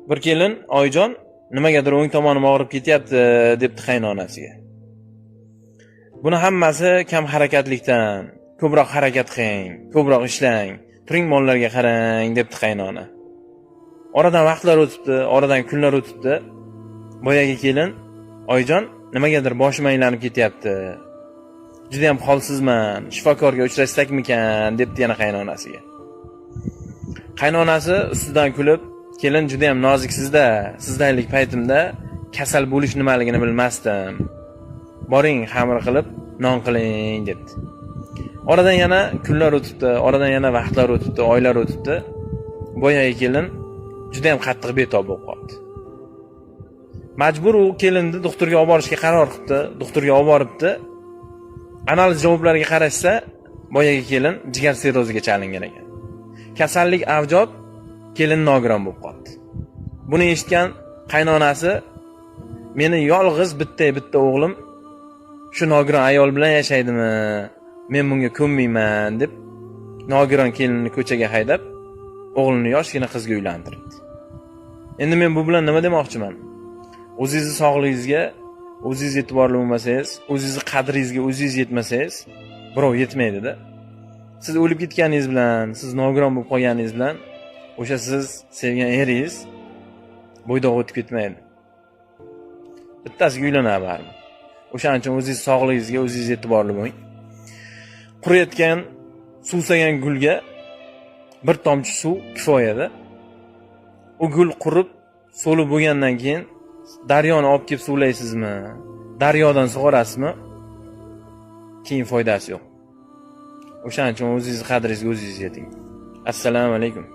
Bir kelin Oyjon nimagadir o'ng tomonim og'rib ketyapti debdi qaynonasiga. Buni hammasi kam harakatlikdan, ko'proq harakat qiling, ko'proq ishlang, turing mollarga qarang debdi qaynona. Oradan vaqtlar o'tibdi, oradan kunlar o'tibdi. Boyagi kelin Oyjon nimagadir boshim aylanib ketyapti. Juda ham holsizman, shifokorga uchrashsakmikan debdi yana qaynonasiga. Qaynonasi ustidan kulib, kelin juda ham noziksiz-da, sizdaylik paytimda kasal bo'lish nimaligini bilmasdim. Boring, xamir qilib, non qiling debdi. Oradan yana kunlar o'tibdi, oradan yana vaqtlar o'tibdi, oylar o'tibdi. Boyagi kelin juda ham qattiq betob bo'lib qoldi. Majbur u kelinni doktorga olib borishga qaror qildi, doktorga olib boribdi. Analiz javoblariga qarashsa, boyagi kelin jigar sirroziga chalingan ekan. Kasallik avjod, kelin nogiron bo'lib qoldi. Buni eshitgan qaynonasi meni yolg'iz bitta o'g'lim shu nogiron ayol bilan yashaydimi? Men bunga ko'nmayman deb nogiron kelinni ko'chaga haydab, o'g'lini yoshgina qizga uylantirdi. Endi men bu bilan nima demoqchiman? O'zingizni sog'lig'ingizga o'zingiz e'tiborli bo'lmasangiz, o'zingizni qadringizga o'zingiz yetmasangiz, birov yetmaydi-da. Siz o'lib ketganingiz bilan, siz nogiron bo'lib qolganingiz bilan o'sha siz sevgan eringiz bo'ydoq o'tib ketmaydi. Bittasiga uylanadi baribir. O'shaning uchun o'zingiz sog'lig'ingizga o'zingiz e'tiborli bo'ling. Quriyotgan, suvsagan gulga bir tomchi suv kifoyada. U gul qurib, so'lib bo'lgandan keyin daryoni olib kelib suvlaysizmi? Daryodan sug'orasizmi? Keyin foydasi yo'q. O'shaning uchun o'zingiz qadringizga o'zingiz yeting. Assalomu alaykum.